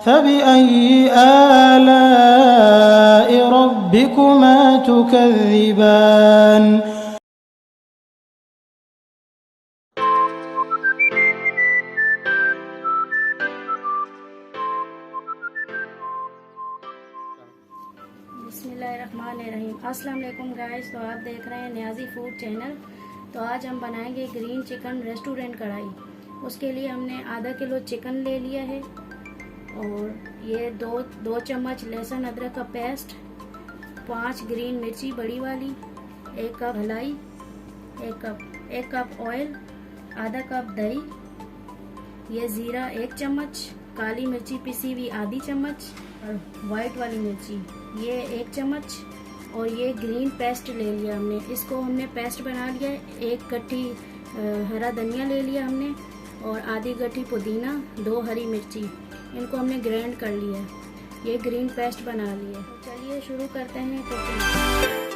फबिअय्यि आलाइ रब्बिकुमा तुकज़्ज़िबान। बिस्मिल्लाहिर्रहमानिर्रहीम। अस्सलाम वालेकुम गाइस। तो आप देख रहे हैं नियाजी फूड चैनल। तो आज हम बनाएंगे ग्रीन चिकन रेस्टोरेंट कढ़ाई। उसके लिए हमने आधा किलो चिकन ले लिया है और ये दो चम्मच लहसुन अदरक का पेस्ट, 5 ग्रीन मिर्ची बड़ी वाली, 1 कप मलाई, 1 कप ऑयल, आधा कप दही, ये ज़ीरा 1 चम्मच, काली मिर्ची पिसी हुई आधी चम्मच और वाइट वाली मिर्ची ये 1 चम्मच और ये ग्रीन पेस्ट ले लिया हमने। इसको हमने पेस्ट बना लिया। 1 गट्ठी हरा धनिया ले लिया हमने और आधी गट्ठी पुदीना, 2 हरी मिर्ची, इनको हमने ग्राइंड कर लिया। ये ग्रीन पेस्ट बना लिया। चलिए शुरू करते हैं कुकिंग।